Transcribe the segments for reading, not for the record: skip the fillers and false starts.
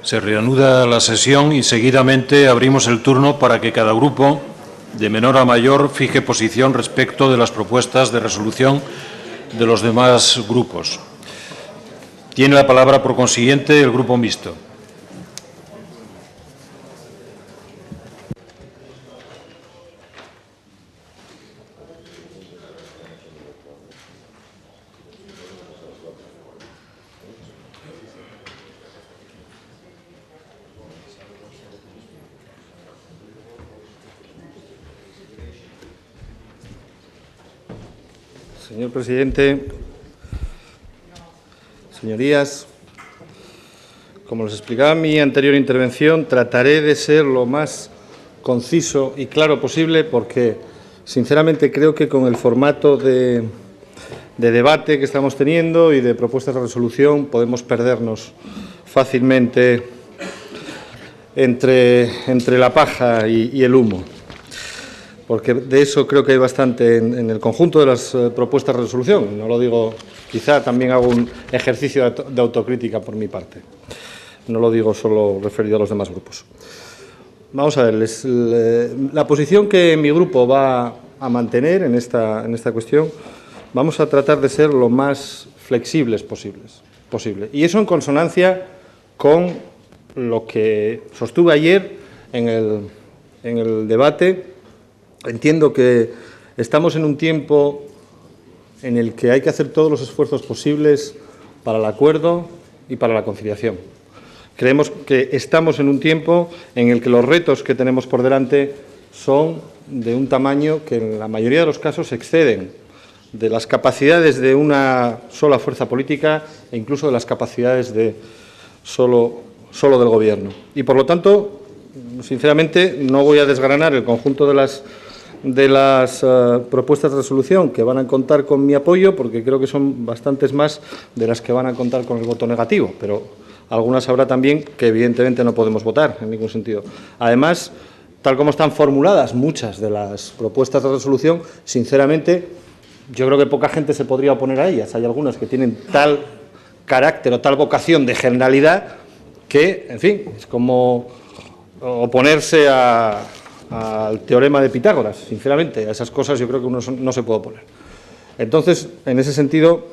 Se reanuda la sesión y seguidamente abrimos el turno para que cada grupo, de menor a mayor, fije posición respecto de las propuestas de resolución de los demás grupos. Tiene la palabra, por consiguiente, el Grupo Mixto. Señor presidente, señorías, como les explicaba en mi anterior intervención, trataré de ser lo más conciso y claro posible porque, sinceramente, creo que con el formato de debate que estamos teniendo y de propuestas de resolución podemos perdernos fácilmente entre la paja y el humo, porque de eso creo que hay bastante en el conjunto de las propuestas de resolución. No lo digo, quizá también hago un ejercicio de autocrítica por mi parte. No lo digo solo referido a los demás grupos. Vamos a ver, la posición que mi grupo va a mantener en esta cuestión, vamos a tratar de ser lo más flexibles posible. Y eso en consonancia con lo que sostuve ayer en el debate. Entiendo que estamos en un tiempo en el que hay que hacer todos los esfuerzos posibles para el acuerdo y para la conciliación. Creemos que estamos en un tiempo en el que los retos que tenemos por delante son de un tamaño que en la mayoría de los casos exceden de las capacidades de una sola fuerza política e incluso de las capacidades de solo del Gobierno. Y, por lo tanto, sinceramente, no voy a desgranar el conjunto de las propuestas de resolución que van a contar con mi apoyo, porque creo que son bastantes más de las que van a contar con el voto negativo, pero algunas habrá también que evidentemente no podemos votar en ningún sentido. Además, tal como están formuladas muchas de las propuestas de resolución, sinceramente, yo creo que poca gente se podría oponer a ellas. Hay algunas que tienen tal carácter o tal vocación de generalidad que, en fin, es como oponerse al teorema de Pitágoras. Sinceramente, a esas cosas yo creo que uno no se puede oponer. Entonces, en ese sentido,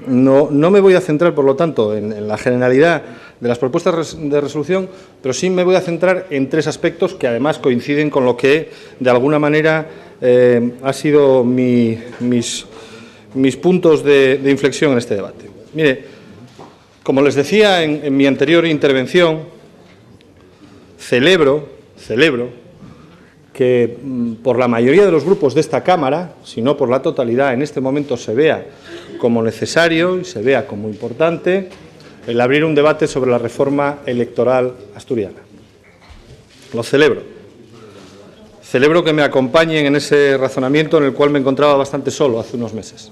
no me voy a centrar, por lo tanto, en la generalidad de las propuestas de resolución, pero sí me voy a centrar en tres aspectos que además coinciden con lo que, de alguna manera, ha sido mis puntos de inflexión en este debate. Mire, como les decía en mi anterior intervención, celebro que por la mayoría de los grupos de esta Cámara, si no por la totalidad, en este momento se vea como necesario y se vea como importante el abrir un debate sobre la reforma electoral asturiana. Lo celebro. Celebro que me acompañen en ese razonamiento en el cual me encontraba bastante solo hace unos meses.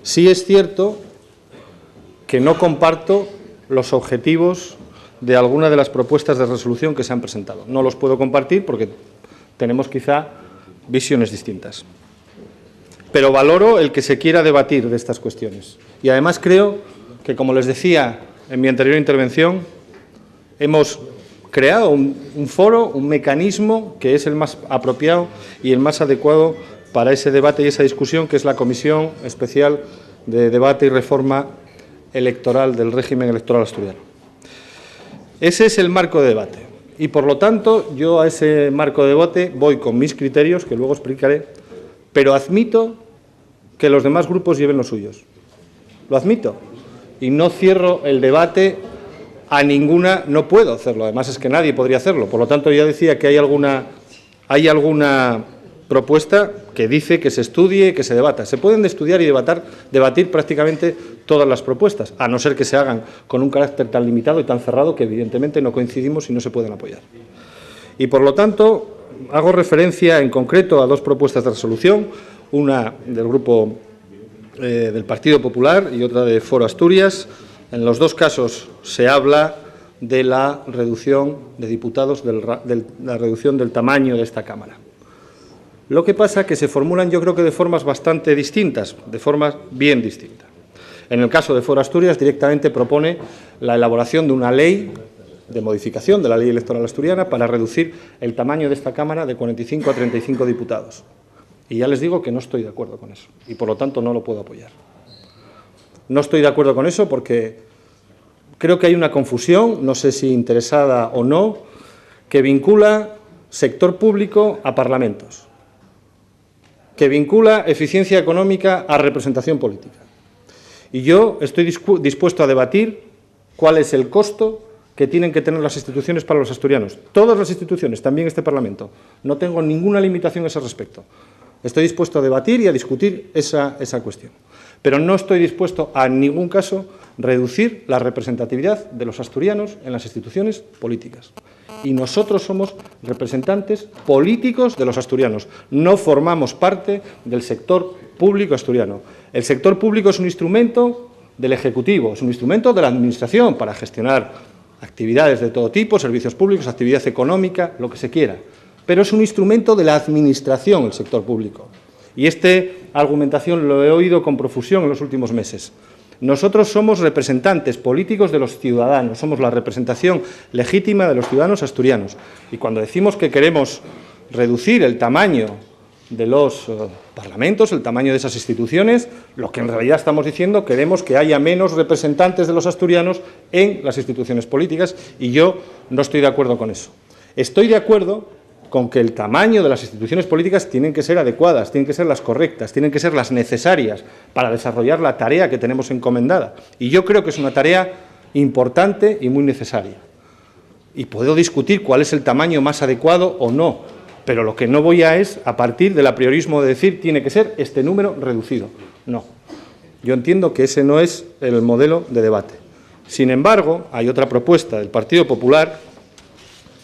Sí es cierto que no comparto los objetivos de alguna de las propuestas de resolución que se han presentado. No los puedo compartir porque tenemos quizá visiones distintas. Pero valoro el que se quiera debatir de estas cuestiones. Y además creo que, como les decía en mi anterior intervención, hemos creado un foro, un mecanismo que es el más apropiado y el más adecuado para ese debate y esa discusión, que es la Comisión Especial de Debate y Reforma Electoral del régimen electoral asturiano. Ese es el marco de debate. Y, por lo tanto, yo a ese marco de debate voy con mis criterios, que luego explicaré, pero admito que los demás grupos lleven los suyos. Lo admito. Y no cierro el debate a ninguna, no puedo hacerlo. Además, es que nadie podría hacerlo. Por lo tanto, ya decía que hay alguna propuesta que dice que se estudie, que se debata. Se pueden estudiar y debatir prácticamente todas las propuestas, a no ser que se hagan con un carácter tan limitado y tan cerrado que evidentemente no coincidimos y no se pueden apoyar. Y, por lo tanto, hago referencia en concreto a dos propuestas de resolución, una del Grupo del Partido Popular y otra de Foro Asturias. En los dos casos se habla de la reducción de diputados, de la reducción del tamaño de esta Cámara. Lo que pasa es que se formulan, yo creo que de formas bastante distintas, de formas bien distintas. En el caso de Foro Asturias, directamente propone la elaboración de una ley de modificación de la ley electoral asturiana para reducir el tamaño de esta Cámara de 45 a 35 diputados. Y ya les digo que no estoy de acuerdo con eso y, por lo tanto, no lo puedo apoyar. No estoy de acuerdo con eso porque creo que hay una confusión, no sé si interesada o no, que vincula sector público a parlamentos, que vincula eficiencia económica a representación política. Y yo estoy dispuesto a debatir cuál es el costo que tienen que tener las instituciones para los asturianos. Todas las instituciones, también este Parlamento. No tengo ninguna limitación a ese respecto. Estoy dispuesto a debatir y a discutir esa cuestión. Pero no estoy dispuesto a, en ningún caso, reducir la representatividad de los asturianos en las instituciones políticas. Y nosotros somos representantes políticos de los asturianos. No formamos parte del sector público asturiano. El sector público es un instrumento del Ejecutivo, es un instrumento de la Administración para gestionar actividades de todo tipo, servicios públicos, actividad económica, lo que se quiera. Pero es un instrumento de la Administración, el sector público. Y esta argumentación lo he oído con profusión en los últimos meses. Nosotros somos representantes políticos de los ciudadanos, somos la representación legítima de los ciudadanos asturianos. Y cuando decimos que queremos reducir el tamaño de los parlamentos, el tamaño de esas instituciones, lo que en realidad estamos diciendo, queremos que haya menos representantes de los asturianos en las instituciones políticas, y yo no estoy de acuerdo con eso. Estoy de acuerdo con que el tamaño de las instituciones políticas tienen que ser adecuadas, tienen que ser las correctas, tienen que ser las necesarias para desarrollar la tarea que tenemos encomendada. Y yo creo que es una tarea importante y muy necesaria. Y puedo discutir cuál es el tamaño más adecuado o no, pero lo que no voy a es a partir del apriorismo de decir tiene que ser este número reducido. No. Yo entiendo que ese no es el modelo de debate. Sin embargo, hay otra propuesta del Partido Popular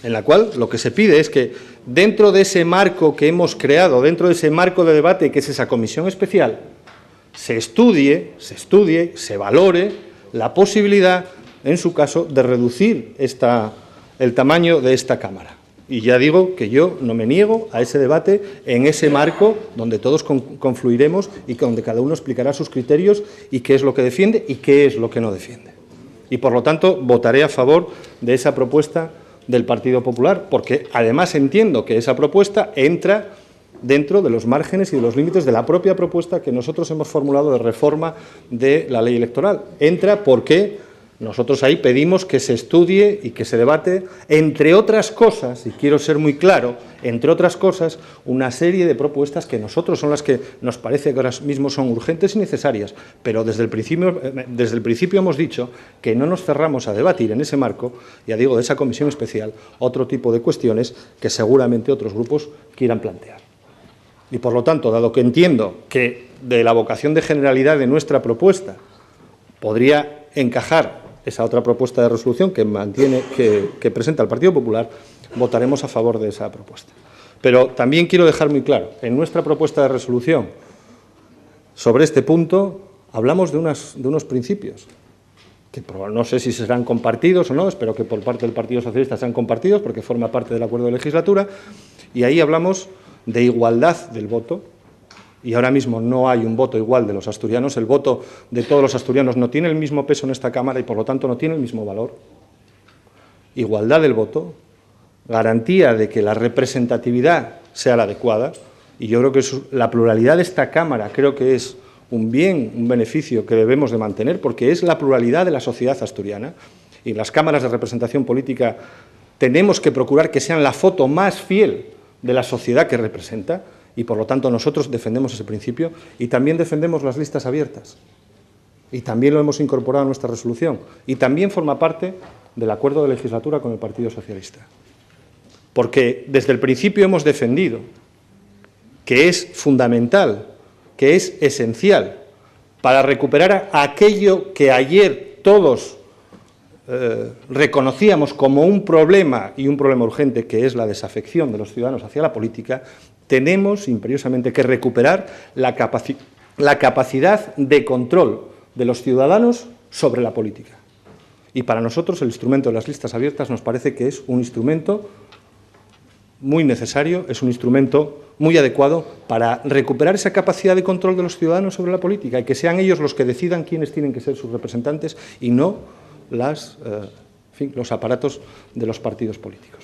en la cual lo que se pide es que dentro de ese marco que hemos creado, dentro de ese marco de debate que es esa comisión especial, se estudie, se valore la posibilidad, en su caso, de reducir el tamaño de esta Cámara. Y ya digo que yo no me niego a ese debate en ese marco donde todos confluiremos y donde cada uno explicará sus criterios y qué es lo que defiende y qué es lo que no defiende. Y, por lo tanto, votaré a favor de esa propuesta del Partido Popular, porque además entiendo que esa propuesta entra dentro de los márgenes y de los límites de la propia propuesta que nosotros hemos formulado de reforma de la ley electoral. Entra porque nosotros ahí pedimos que se estudie y que se debate, entre otras cosas, y quiero ser muy claro, entre otras cosas, una serie de propuestas que nosotros son las que nos parece que ahora mismo son urgentes y necesarias, pero desde el principio hemos dicho que no nos cerramos a debatir en ese marco, ya digo, de esa comisión especial, otro tipo de cuestiones que seguramente otros grupos quieran plantear. Y, por lo tanto, dado que entiendo que de la vocación de generalidad de nuestra propuesta podría encajar esa otra propuesta de resolución que presenta el Partido Popular, votaremos a favor de esa propuesta. Pero también quiero dejar muy claro, en nuestra propuesta de resolución sobre este punto hablamos de unos principios que no sé si serán compartidos o no, espero que por parte del Partido Socialista sean compartidos porque forma parte del acuerdo de legislatura, y ahí hablamos de igualdad del voto. Y ahora mismo no hay un voto igual de los asturianos, el voto de todos los asturianos no tiene el mismo peso en esta Cámara y, por lo tanto, no tiene el mismo valor. Igualdad del voto, garantía de que la representatividad sea la adecuada, y yo creo que la pluralidad de esta Cámara creo que es un bien, un beneficio que debemos de mantener, porque es la pluralidad de la sociedad asturiana, y las cámaras de representación política tenemos que procurar que sean la foto más fiel de la sociedad que representa. Y, por lo tanto, nosotros defendemos ese principio y también defendemos las listas abiertas. Y también lo hemos incorporado a nuestra resolución. Y también forma parte del acuerdo de legislatura con el Partido Socialista. Porque desde el principio hemos defendido que es fundamental, que es esencial para recuperar aquello que ayer todos reconocíamos como un problema y un problema urgente, que es la desafección de los ciudadanos hacia la política. Tenemos imperiosamente que recuperar la capacidad de control de los ciudadanos sobre la política. Y para nosotros el instrumento de las listas abiertas nos parece que es un instrumento muy necesario, es un instrumento muy adecuado para recuperar esa capacidad de control de los ciudadanos sobre la política y que sean ellos los que decidan quiénes tienen que ser sus representantes y no los aparatos de los partidos políticos.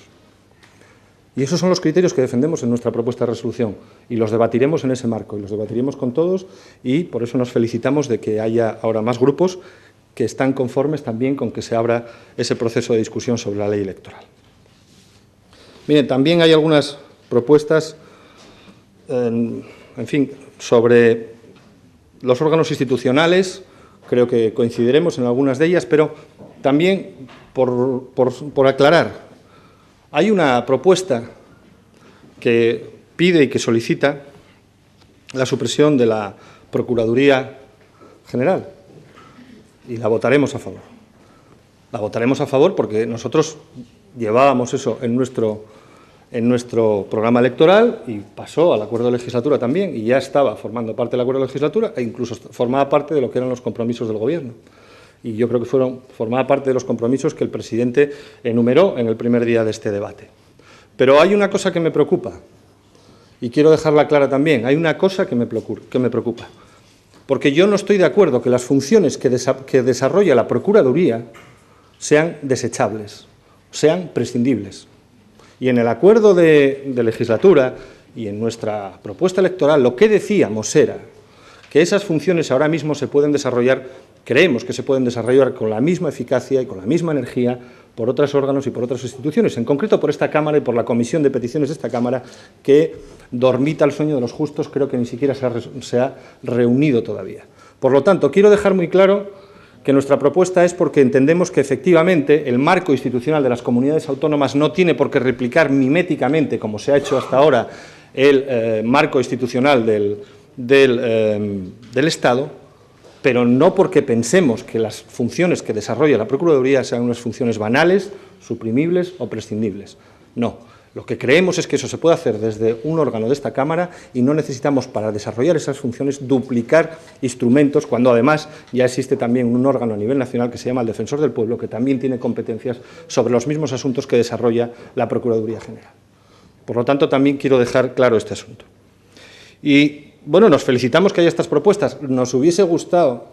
Y esos son los criterios que defendemos en nuestra propuesta de resolución y los debatiremos en ese marco y los debatiremos con todos y por eso nos felicitamos de que haya ahora más grupos que están conformes también con que se abra ese proceso de discusión sobre la ley electoral. Miren, también hay algunas propuestas, sobre los órganos institucionales, creo que coincidiremos en algunas de ellas, pero también, por aclarar, hay una propuesta que pide y que solicita la supresión de la Procuraduría General y la votaremos a favor. La votaremos a favor porque nosotros llevábamos eso en nuestro programa electoral y pasó al acuerdo de legislatura también y ya estaba formando parte del acuerdo de legislatura e incluso formaba parte de lo que eran los compromisos del Gobierno. Y yo creo que formaba parte de los compromisos que el presidente enumeró en el primer día de este debate. Pero hay una cosa que me preocupa, y quiero dejarla clara también, hay una cosa que me preocupa, porque yo no estoy de acuerdo que las funciones que desarrolla la Procuraduría sean desechables, sean prescindibles. Y en el acuerdo de legislatura y en nuestra propuesta electoral lo que decíamos era que esas funciones ahora mismo se pueden desarrollar, creemos que se pueden desarrollar con la misma eficacia y con la misma energía por otros órganos y por otras instituciones, en concreto por esta Cámara y por la Comisión de Peticiones de esta Cámara, que dormita el sueño de los justos, creo que ni siquiera se ha reunido todavía. Por lo tanto, quiero dejar muy claro que nuestra propuesta es porque entendemos que efectivamente el marco institucional de las comunidades autónomas no tiene por qué replicar miméticamente, como se ha hecho hasta ahora, el marco institucional del Estado, pero no porque pensemos que las funciones que desarrolla la Procuraduría sean unas funciones banales, suprimibles o prescindibles. No, lo que creemos es que eso se puede hacer desde un órgano de esta Cámara y no necesitamos para desarrollar esas funciones duplicar instrumentos, cuando además ya existe también un órgano a nivel nacional que se llama el Defensor del Pueblo, que también tiene competencias sobre los mismos asuntos que desarrolla la Procuraduría General. Por lo tanto, también quiero dejar claro este asunto. Y bueno, nos felicitamos que haya estas propuestas. Nos hubiese gustado,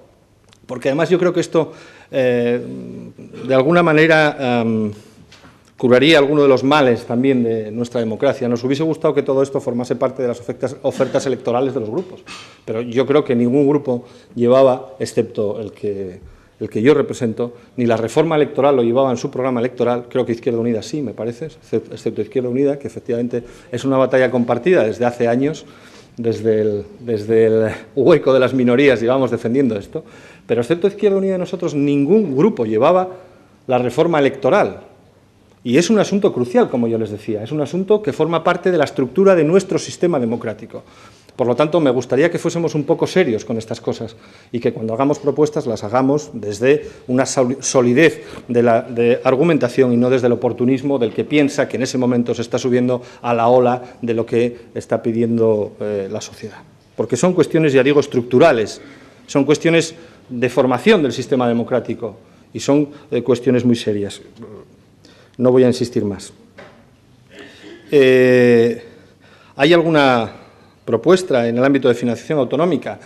porque además yo creo que esto de alguna manera curaría alguno de los males también de nuestra democracia. Nos hubiese gustado que todo esto formase parte de las ofertas electorales de los grupos, pero yo creo que ningún grupo llevaba, excepto el que yo represento, ni la reforma electoral lo llevaba en su programa electoral. Creo que Izquierda Unida sí, me parece, excepto Izquierda Unida, que efectivamente es una batalla compartida desde hace años. Desde el hueco de las minorías llevamos defendiendo esto, pero excepto Izquierda Unida y nosotros, ningún grupo llevaba la reforma electoral. Y es un asunto crucial, como yo les decía, es un asunto que forma parte de la estructura de nuestro sistema democrático. Por lo tanto, me gustaría que fuésemos un poco serios con estas cosas y que cuando hagamos propuestas las hagamos desde una solidez de argumentación y no desde el oportunismo del que piensa que en ese momento se está subiendo a la ola de lo que está pidiendo la sociedad. Porque son cuestiones, ya digo, estructurales, son cuestiones de formación del sistema democrático y son cuestiones muy serias. No voy a insistir más. ¿Hay alguna propuesta en el ámbito de financiación autonómica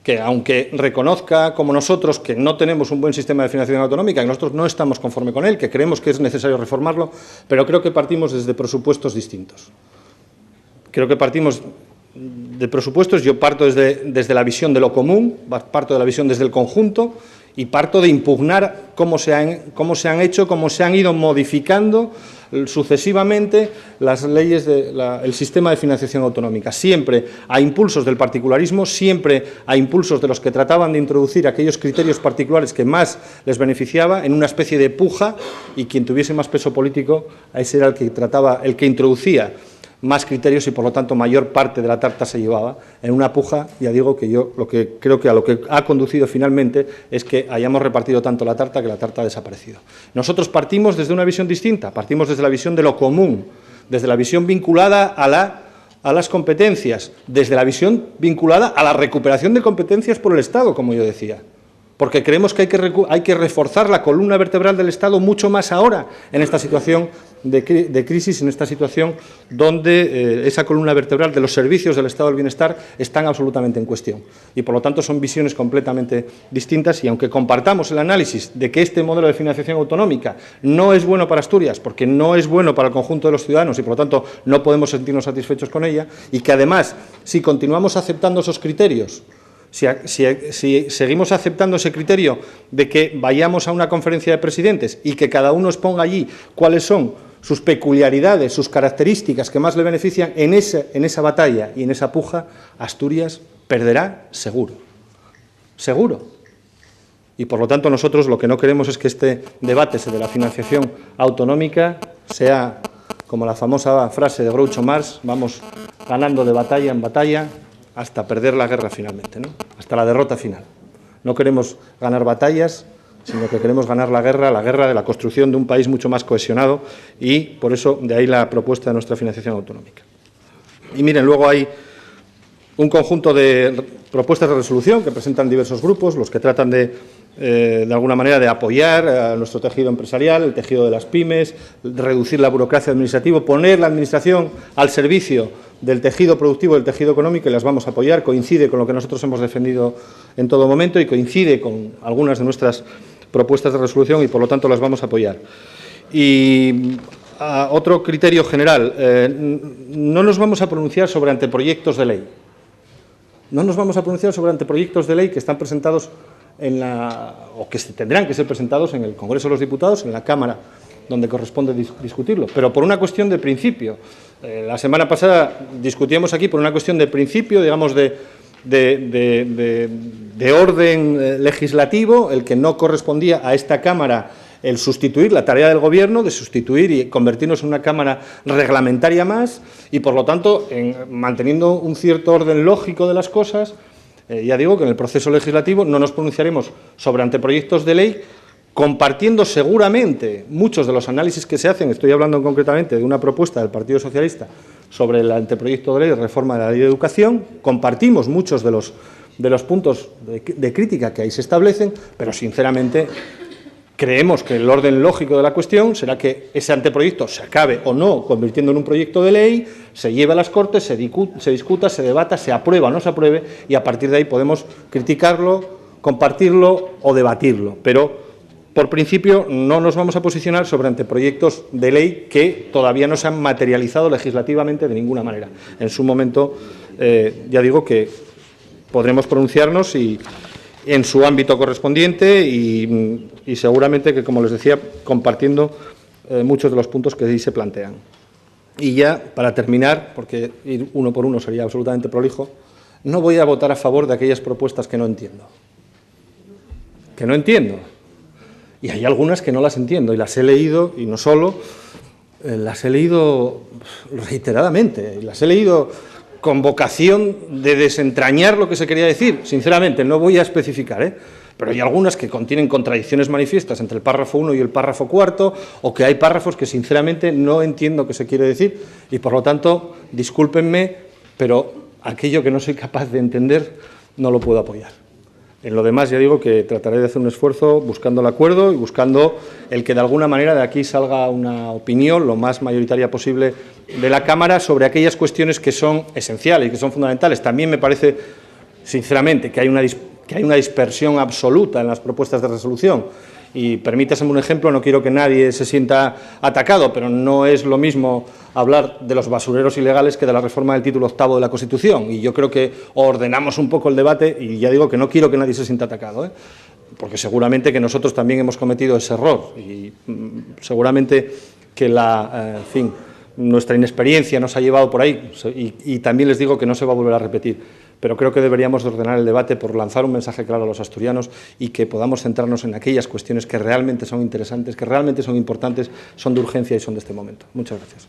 que, aunque reconozca, como nosotros, que no tenemos un buen sistema de financiación autonómica, que nosotros no estamos conforme con él, que creemos que es necesario reformarlo, pero creo que partimos desde presupuestos distintos? Creo que partimos de presupuestos, yo parto desde la visión de lo común, parto de la visión desde el conjunto y parto de impugnar cómo se han hecho, cómo se han ido modificando sucesivamente las leyes del sistema de financiación autonómica, siempre a impulsos del particularismo, siempre a impulsos de los que trataban de introducir aquellos criterios particulares que más les beneficiaba en una especie de puja, y quien tuviese más peso político, a ese era el que introducía más criterios y, por lo tanto, mayor parte de la tarta se llevaba en una puja. Ya digo que yo lo que creo que a lo que ha conducido finalmente es que hayamos repartido tanto la tarta que la tarta ha desaparecido. Nosotros partimos desde una visión distinta, partimos desde la visión de lo común, desde la visión vinculada a las competencias, desde la visión vinculada a la recuperación de competencias por el Estado, como yo decía. porque creemos que hay que reforzar la columna vertebral del Estado mucho más ahora, en esta situación de crisis, en esta situación donde esa columna vertebral de los servicios del Estado del Bienestar están absolutamente en cuestión. Y, por lo tanto, son visiones completamente distintas y, aunque compartamos el análisis de que este modelo de financiación autonómica no es bueno para Asturias, porque no es bueno para el conjunto de los ciudadanos y, por lo tanto, no podemos sentirnos satisfechos con ella, y que, además, si continuamos aceptando esos criterios, si seguimos aceptando ese criterio de que vayamos a una conferencia de presidentes y que cada uno exponga allí cuáles son sus peculiaridades, sus características que más le benefician, en esa batalla y en esa puja, Asturias perderá seguro. Seguro. Y, por lo tanto, nosotros lo que no queremos es que este debate de la financiación autonómica sea, como la famosa frase de Groucho Marx, vamos ganando de batalla en batalla hasta perder la guerra finalmente, ¿no? Hasta la derrota final. No queremos ganar batallas, sino que queremos ganar la guerra de la construcción de un país mucho más cohesionado, y, por eso, de ahí la propuesta de nuestra financiación autonómica. Y miren, luego hay un conjunto de propuestas de resolución que presentan diversos grupos, los que tratan de alguna manera, de apoyar a nuestro tejido empresarial, el tejido de las pymes, reducir la burocracia administrativa, poner la Administración al servicio del tejido productivo, del tejido económico, y las vamos a apoyar. Coincide con lo que nosotros hemos defendido en todo momento y coincide con algunas de nuestras propuestas de resolución y, por lo tanto, las vamos a apoyar. Y otro criterio general, no nos vamos a pronunciar sobre anteproyectos de ley. No nos vamos a pronunciar sobre anteproyectos de ley que están presentados o que tendrán que ser presentados en el Congreso de los Diputados, en la Cámara, donde corresponde discutirlo, pero por una cuestión de principio. La semana pasada discutíamos aquí por una cuestión de principio, digamos, de orden legislativo, el que no correspondía a esta Cámara el sustituir la tarea del Gobierno, de sustituir y convertirnos en una Cámara reglamentaria más, y, por lo tanto, manteniendo un cierto orden lógico de las cosas, ya digo que en el proceso legislativo no nos pronunciaremos sobre anteproyectos de ley, compartiendo seguramente muchos de los análisis que se hacen. Estoy hablando concretamente de una propuesta del Partido Socialista sobre el anteproyecto de ley de reforma de la Ley de Educación. Compartimos muchos de los puntos de crítica que ahí se establecen, pero, sinceramente, creemos que el orden lógico de la cuestión será que ese anteproyecto se acabe o no convirtiendo en un proyecto de ley, se lleve a las Cortes, se discuta, se debata, se aprueba o no se apruebe, y a partir de ahí podemos criticarlo, compartirlo o debatirlo. Pero, por principio, no nos vamos a posicionar sobre anteproyectos de ley que todavía no se han materializado legislativamente de ninguna manera. En su momento, ya digo que podremos pronunciarnos en su ámbito correspondiente y seguramente que, como les decía, compartiendo muchos de los puntos que ahí se plantean. Y ya, para terminar, porque ir uno por uno sería absolutamente prolijo, no voy a votar a favor de aquellas propuestas que no entiendo. Que no entiendo. Y hay algunas que no las entiendo, y las he leído, y no solo, las he leído reiteradamente, y las he leído con vocación de desentrañar lo que se quería decir. Sinceramente, no voy a especificar, pero hay algunas que contienen contradicciones manifiestas entre el párrafo 1 y el párrafo 4, o que hay párrafos que, sinceramente, no entiendo qué se quiere decir, y, por lo tanto, discúlpenme, pero aquello que no soy capaz de entender no lo puedo apoyar. En lo demás, ya digo que trataré de hacer un esfuerzo buscando el acuerdo y buscando el que, de alguna manera, de aquí salga una opinión lo más mayoritaria posible de la Cámara sobre aquellas cuestiones que son esenciales y que son fundamentales. También me parece, sinceramente, que hay una dispersión absoluta en las propuestas de resolución. Y permítaseme un ejemplo, no quiero que nadie se sienta atacado, pero no es lo mismo hablar de los basureros ilegales que de la reforma del título 8º de la Constitución. Y yo creo que ordenamos un poco el debate, y ya digo que no quiero que nadie se sienta atacado, porque seguramente que nosotros también hemos cometido ese error, y seguramente que nuestra inexperiencia nos ha llevado por ahí, y también les digo que no se va a volver a repetir. Pero creo que deberíamos de ordenar el debate por lanzar un mensaje claro a los asturianos y que podamos centrarnos en aquellas cuestiones que realmente son interesantes, que realmente son importantes, son de urgencia y son de este momento. Muchas gracias.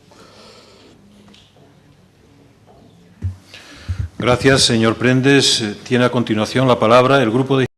Gracias, señor Prendes. Tiene a continuación la palabra el Grupo de